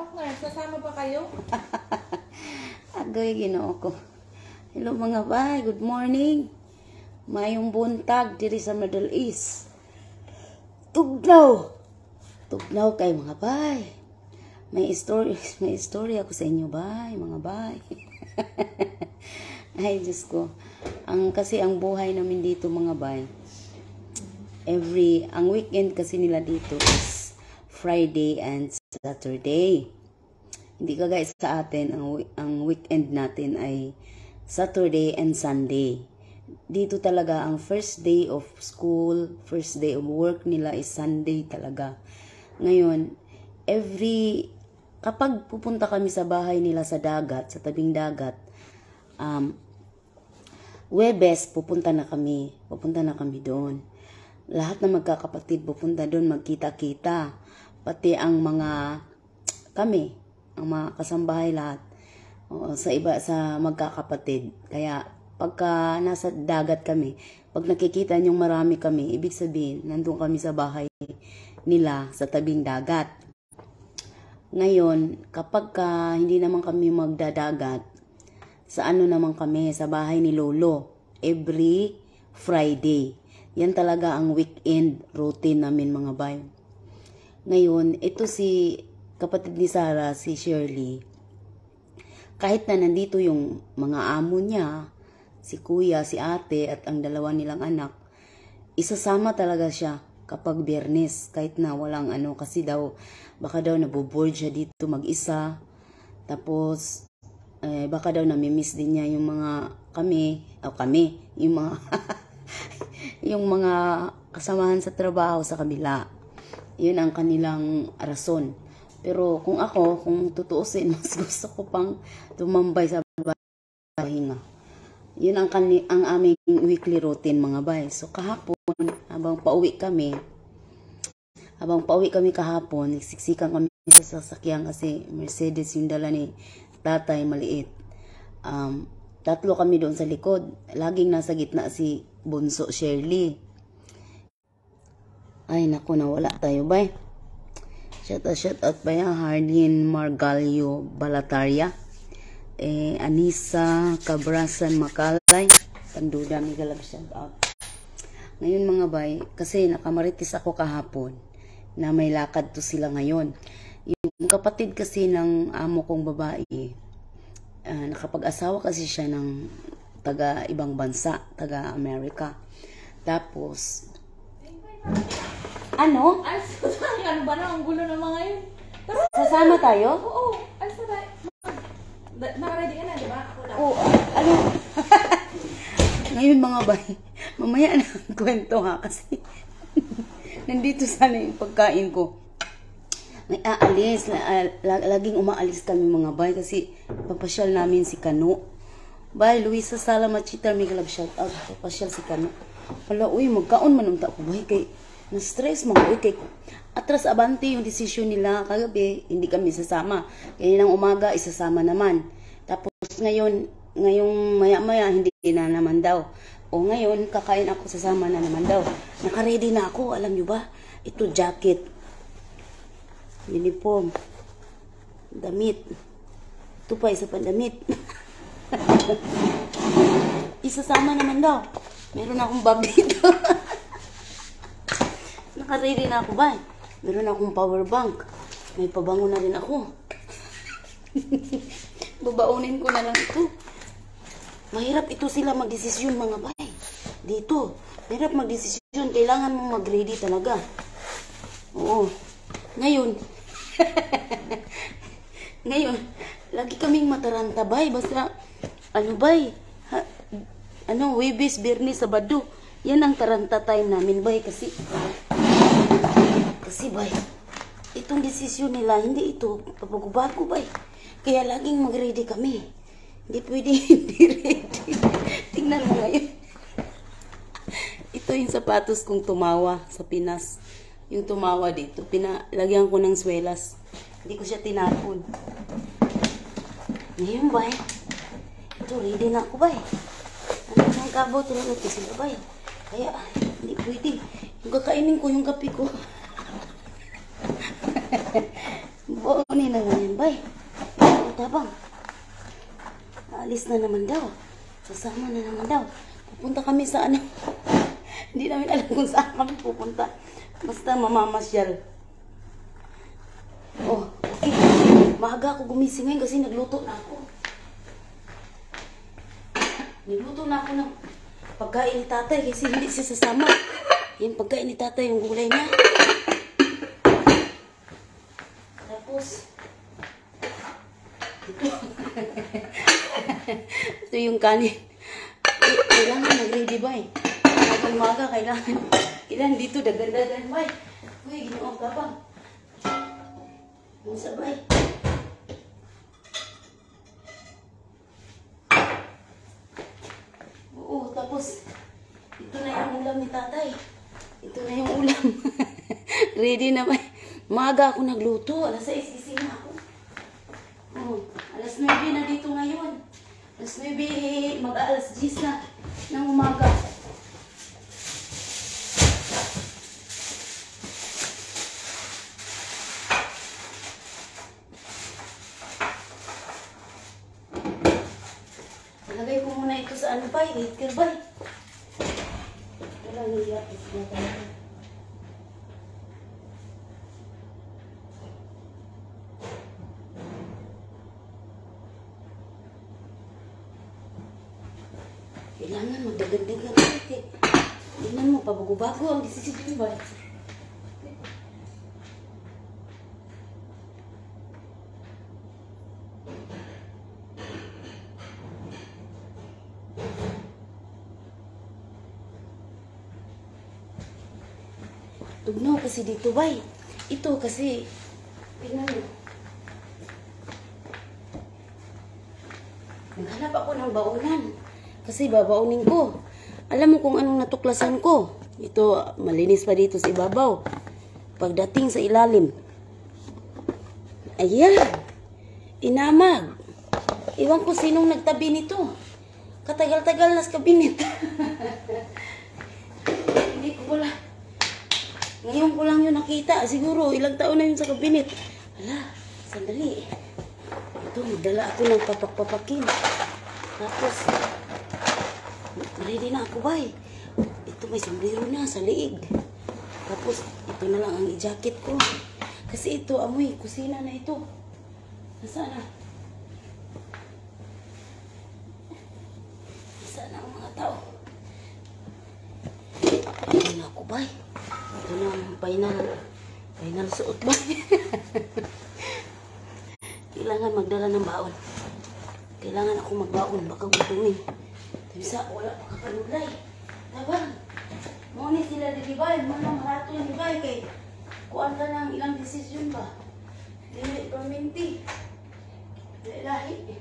partner, sasama ba kayo? Agoy, ginoo ko. Hello mga bay, good morning. Mayong buntag diri sa Middle East. Tugnaw. Tugnaw kay mga bay. May story ako sa inyo bay, mga bay. Ay, Diyos ko. Kasi ang buhay namin dito mga bay, ang weekend kasi nila dito is Friday and Saturday. Hindi ka guys sa atin, ang weekend natin ay Saturday and Sunday. Dito talaga ang first day of school, first day of work nila is Sunday talaga. Ngayon, kapag pupunta kami sa bahay nila sa dagat, sa tabing dagat, Webes, pupunta na kami doon. Lahat na magkakapatid pupunta doon, magkita-kita. Pati ang mga kasambahay lahat. Sa magkakapatid. Kaya pagka nasa dagat kami, pag nakikita niyong marami kami, ibig sabihin, nandun kami sa bahay nila sa tabing dagat. Ngayon, kapag hindi naman kami magdadagat, sa naman kami, sa bahay ni Lolo, every Friday. Yan talaga ang weekend routine namin mga bay. Ngayon, ito si kapatid ni Sarah, si Shirley. Kahit na nandito yung mga amo niya, si kuya, si ate, at ang dalawa nilang anak, isasama talaga siya kapag Biyernes. Kahit na walang kasi baka daw naboboard siya dito mag-isa. Tapos, baka daw namimiss din niya yung mga yung mga yung mga kasamahan sa trabaho sa kabila. Yun ang kanilang rason. Pero kung tutuusin, mas gusto ko pang tumambay sa pahinga. Yun ang aming weekly routine mga bay. So kahapon, habang pauwi kami kahapon, nagsiksikan kami sa sasakyan kasi Mercedes yung dala ni tatay maliit. Tatlo kami doon sa likod. Laging nasa gitna si Bunso Shirley. Ay, naku, nawala tayo, bay. Shout out ba yan? Hardin Margalio Balataria. Anissa Cabrasan Macalay. Panduda, may galab shout out. Ngayon mga bay, kasi nakamaritis ako kahapon na may lakad to sila ngayon. Yung kapatid kasi ng amo kong babae, nakapag-asawa kasi siya ng taga ibang bansa, taga Amerika. Tapos, Ay, ano ba na? Ang gulo ng mga yun. Sasama tayo? Oo. Ay, saray. Nakaready ka na, di ba? Oo. Ngayon mga bay, mamaya na ang kwento ha, kasi nandito sana yung pagkain ko. May aalis, laging umaalis kami mga bay kasi papasyal namin si Kano. Bay, Luisa Sala Machita, may galab shout out, papasyal si Kano. Wala, magkaon man ang tako bay, kay na-stress mga kay atras abante yung desisyon nila kagabi, hindi kami sasama. Kaya ng umaga, isasama naman. Tapos ngayong maya-maya, hindi na naman daw. O ngayon, kakain ako, sasama na naman daw. Naka-ready na ako, alam nyo ba? Ito, jacket. Uniform. Damit. Ito pa, isa pa damit. Isasama naman daw. Meron akong bag dito. Naka-ready na ako ba? Meron akong power bank. May pabango na rin ako. Babaunin ko na lang ito. Mahirap ito sila magdesisyon mga bay. Dito. Mahirap magdesisyon. Kailangan mong mag-ready talaga. Oo. Ngayon, lagi kaming mataranta bay. Basta, bay? Webes, Biyernes, Sabado. Yan ang taranta time namin bay. Kasi bay, itong desisyon nila, hindi ito papagubago bay. Kaya laging mag-ready kami. Hindi pwede hindi ready. Tingnan mo ngayon. Ito yung sapatos kong tumawa sa Pinas. Yung tumawa dito. Lagyan ko ng swelas. Hindi ko siya tinapon. Ngayon bay, ito ready na ako bay. Ang kabaw talaga ito sila bay. Kaya hindi pwede. Yung kakainin ko yung kape ko. Oo, na lang yan, bay. O, tabang. Aalis na naman daw. Sasama na naman daw. Pupunta kami sa ano. Hindi namin alam kung saan kami pupunta. Basta mamamasyal. Oh, okay. Maaga ako gumising ngayon kasi nagluto na ako. Nagluto na ako ng pagkain ni tatay kasi hindi siya sasama. Yung pagkain ni tatay, yung gulay niya. Tapos, ito yung kanin. Kailangan mag-ready ba eh. Maga, kailangan dito dagan-dagan ba eh. Uy, ginoong kapang. Ang sabay. Oo, tapos, ito na yung ulam ni tatay. Ito na yung ulam. Ready na ba? Maga ako nagluto. Alas 6 gising na ako. Oh, alas 9 na dito ngayon. Alas 9, mag-alas 10 na ng umaga. Lagay ko muna ito sa ano ba? Later ba? Wala niya. Kailangan magdagan-dagan ulit eh. Tingnan mo, pabago-bago ang decision ba? Tugnaw kasi dito bay. Ito kasi, tingnan mo. Naghanap ako ng baonan. Kasi babaunin ko. Alam mo kung anong natuklasan ko? Ito, malinis pa dito sa ibabaw. Pagdating sa ilalim. Ayan. Inamag. Iwan ko sinong nagtabi nito. Katagal-tagal na sa kabinet. Hindi ko wala. Ngayon ko lang yun nakita. Siguro, ilang taon na yun sa kabinet. Hala, sandali. Ito, magdala ako ng papak-papakin. Tapos, ready na ako, bay. Ito, may sombrero na sa liig. Tapos, ito na lang ang i-jacket ko. Kasi ito, amoy, kusina na ito. Nasaan na? Nasaan na ang mga tao? Ready na ako, bay. Ito na ang final suot, bay. Kailangan magdala ng baon. Kailangan ako magbaon. Baka gutumin. Bisa, wala pa kakalulay. Tabang. Muna sila di bay. Muna marato yung di bay. Kay kuan ka ng ilang desisyon ba? Dili perminti. Dili lahi.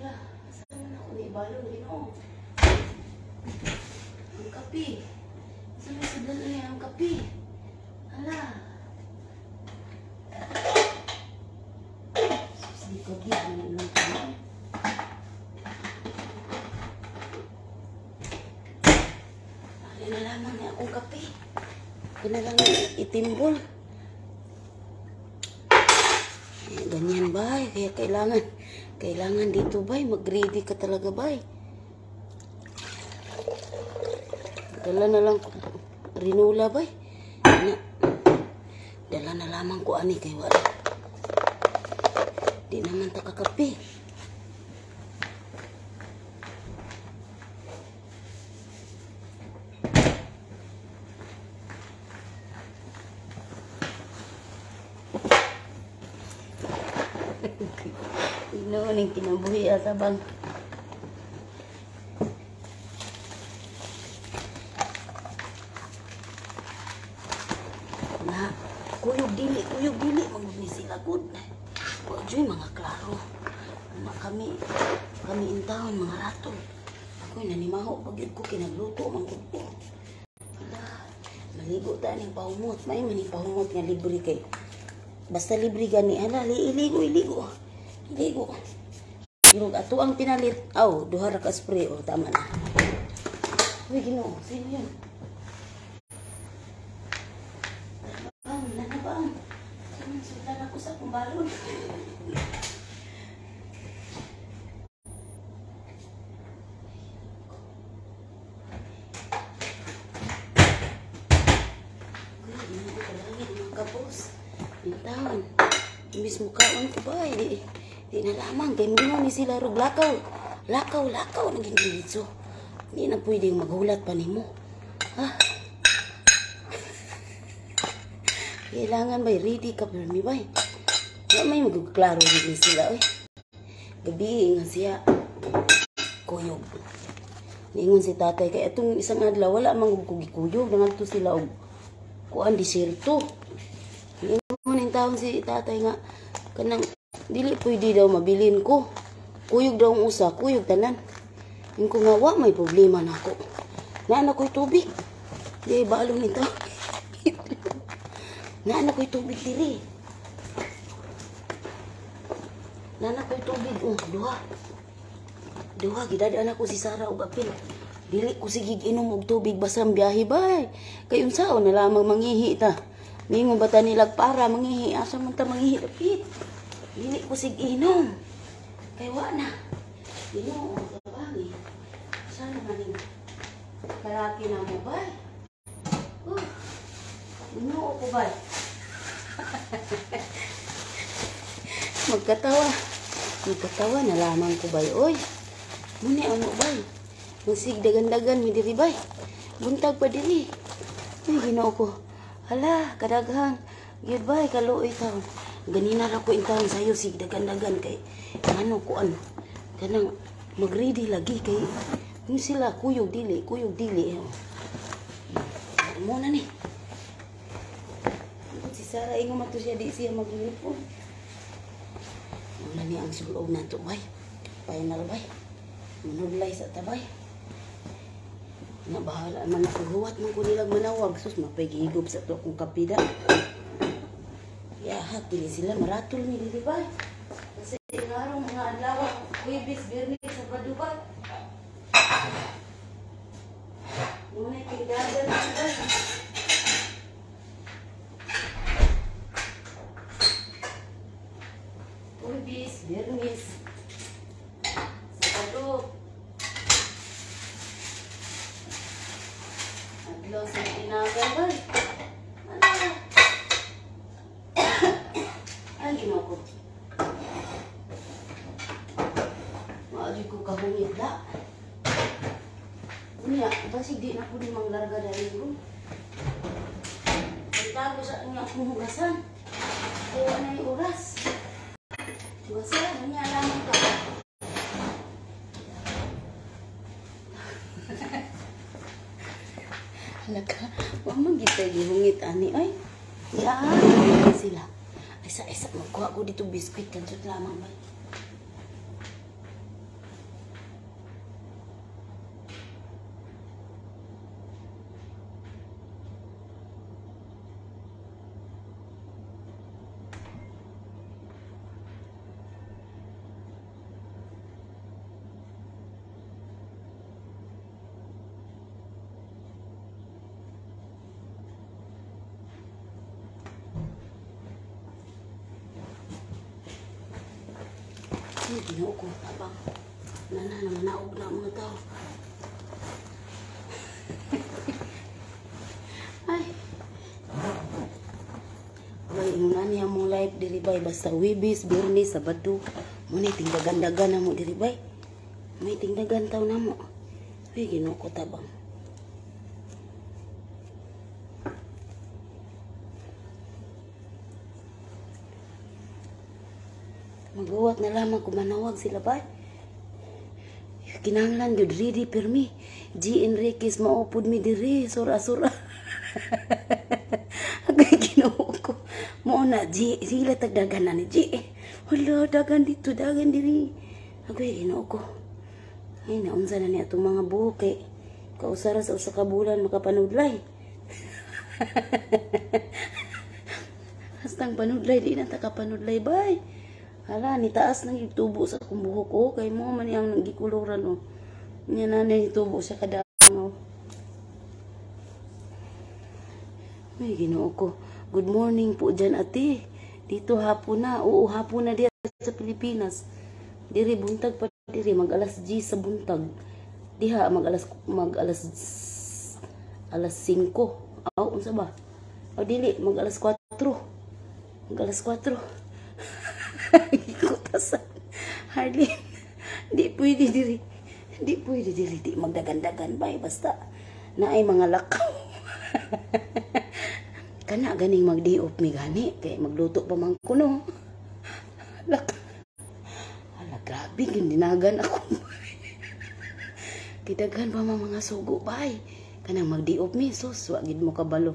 Hala, saan na ako ni Balon? Ginoo. Ang kapi. Saan na sa dala niya ang kapi? Hala. Sus, di ko gigil ng kapi. Nalaman niya akong kape. Kinalang itimbol. Ganyan ba? Kaya kailangan dito ba? Mag-ready ka talaga ba? Dala na lang rinula ba? Dala na lamang ko ani kay wala. Di naman ta kakape. Noon yung kinabuhi sa bang. Na, kuyog dili, magmuni sila good. Wajoy mga klaro. Kami intawon mga rato. Ako'y nanimaho pag yun ko kinagluto, manggod ko. Maligo tayo ng pahumot. May manipahumot nga libre kay. Basta libre gani, ala, iligo. Ligo. Pero ato ang pinalit. Aw, duha ra ka spray. O, tama na. Uy, Ginoo. Sino yun? Nanabang. Sino sudan ako sa akong balon. Kapos, bintawan. Imbis mukhaan ko ba, di na lamang. Kaya mo ni sila rog lakaw. Lakaw, naging dilitso. Hindi na pwedeng maghulat pa ni mo. Ha? Kailangan ba, ready ka pero mi ba? Wala may magklaro din sila, eh. Gabi nga siya. Kuyog. Niingon si tatay, kaya itong isang adlaw, wala mang kugikuyog. Nanganto sila og kuan diserto. Yung taon si tatay nga kanang dili pwede daw mabilin ko. Kuyog daw ang usa, kuyog tanan. Yung ko nga wa may problema nako. Naan ako'y tubig. Di balo nito. Naan ako'y tubig diri. Naan ako'y tubig duha. Duha gidadaan ako si Sarah og apil. Dili ko sigig inom og tubig basang biyahe bay. Kay unsaon na lamang mangihi ta. Mingon bata nilag para mangihi, asa man ta mangihi dapit. Dili ko sig inom. Kay wa na. Inom og tabangi. Sana maning kalaki na mo bay. Inom ko bay. Magkatawa na lamang ko bay. Oy. Muni ano bay. Musig dagan-dagan mi diri bay. Buntag pa diri. Ay Ginoo ko. Hala, kadaghang. Goodbye, kaluoy taon. Ganina ra ko intawon sayo sig dagan-dagan kay ano ko ano. Kanang mag-ready lagi kay yung sila kuyog dili. Mo na ni. Si Sarah ingon man to siya di siya mag-uniform. Wala ni ang sulog na to bay. Final bay. Manudlay sa tabay. Nabahala man ako huwat man ko nilang manawag. Sus, mapagigop sa to akong kapida. Yahak, dili sila maratol ni dili ba? Kasi inarong mga adlaw, Huwebes, Biyernes, Sabado ba? Muna'y kaidagan na ba? Huwebes, Biyernes, Sabado. Adlaw sa tinagal ba? Ano? Ay, Ginoo ko. Maali ko kahungit da. Unya, basig di na po di manglarga dari room. Pagtago sa nga akong hugasan. Kaya na yung oras. Hugasan, unya lamang ka. Halaka, huwag magita gihungit ani. Ay, yan sila. Isa-isa, magkuha ko dito biskuit. Kansot lamang ba? Ay, Ginoo ko, abang. Naog na mga tao. Ay. Ay, muna niya mong live diribay. Basta Huwebes, Biyernes, Sabado. Muna tingdagan-dagan na mo diribay. May tingdagan tao na mo. Ay, Ginoo ko, tabang. Magawa na lamang kung manawag sila ba? Kinanglan yun, ready per me. G. Enriquez, maupod mi diri. Sura-sura. Agay Ginoo ko. Muna, G. Sila tagdagan na ni G. Hala, dagan dito, dagan diri. Agay Ginoo ko. Ay, naunsa na niya itong mga buhok eh. Kausara sa usa ka bulan makapanudlay. Hastang panudlay, di na takapanudlay, bay. Hala, nitaas nang itubo sa akong buhok ko. Kay mo man yung nagikuluran o. Niya na itubo sa kadang o. Ay, Ginoo ko. Good morning po dyan, ate. Dito hapon na. Oo, hapon na diya sa Pilipinas. Diri buntag pa diri mag alas 10 sa buntag. Diha mag alas 5. Aw, unsa ba? O dili mag alas 4. Mag alas 4. Ikutasan. Hardly. Di pwede diri. Di pwede diri. Di magdagan-dagan bay. Basta na ay mga lakaw. Kana ganing magdiop mi gani. Kaya magluto pa man kuno. Hala, grabe. Gindinagan ako. Kidaghan pa mga sugo bay. Kanang magdiop mi. Sus, wagid mo kabalo.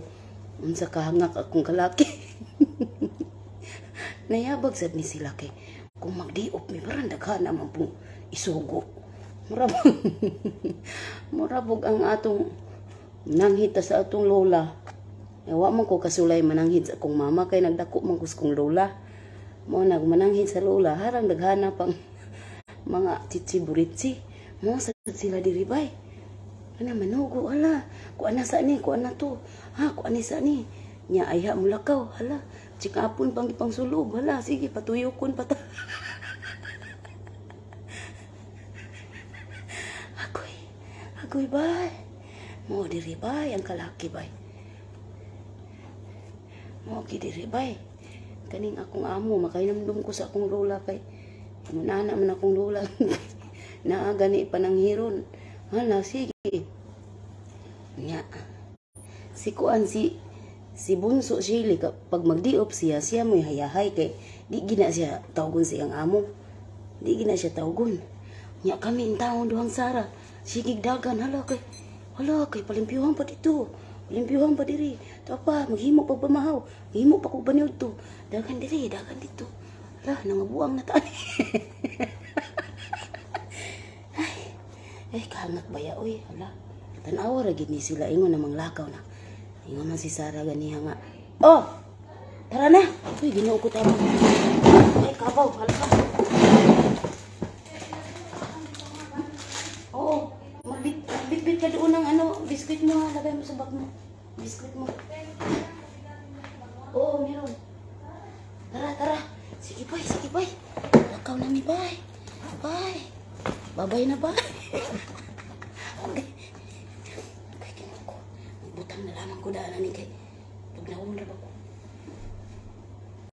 Unsa kahangak akong kalaki. Nayabag sad ni sila kay kung magdiop mi parang daghan naman pong isugo. Murabog ang atong mananghit sa atong lola. Wa man ko kasulay mananghit sa akong mama kay nagdako man ko sa akong lola. Mo nagmananghit sa lola harang daghana pang mga chichi-buritsi. Mo sa sila diri bay. Ana manugo ala. Kuan na sa ni, kuan na to. Ha, kuan ni sa ni. Nya ayha mo lakaw hala. Chikapon pang sulog. Hala, sige, patuyokon pa ta. Agoy, bay. Mo diri, bay. Ang kalaki, bay. Mo diri, bay. Kaning akong amo, makainamdum ko sa akong lola, kay. Munana man akong lola. Naagani pa ng hiron. Hala, sige. Nya. Si kuan, si Bunso Shirley, pag magdiop siya mo hayahay kay di gina siya tawgon siyang amo. Di gina siya tawgon. Nya kami in taon duhang Sara. Sigig dagan hala kay palimpyuhan pa dito. Palimpyuhan pa diri. Tapa maghimo pa pamahaw. Himo pa ko baniod to. Dagan diri, dagan dito. Hala nangabuang na tani. Ay kahangat baya oy hala. Tanawa ra gid ni sila ingon namang lakaw na. Ingon man si Sara ganiha nga. Oh! Tara na! Uy, ginoo ko tama. Ay, kabaw, halika. Oo, magbitbit ka doon ng biskuit mo ha. Lagay mo sa bag mo. Biskuit mo. Oo, meron. Tara. Sige, bay. Lakaw na mi, bay. Bay. Babay na, bay. Okay. Butang na lamang ko daan ni kay pag naunod ako.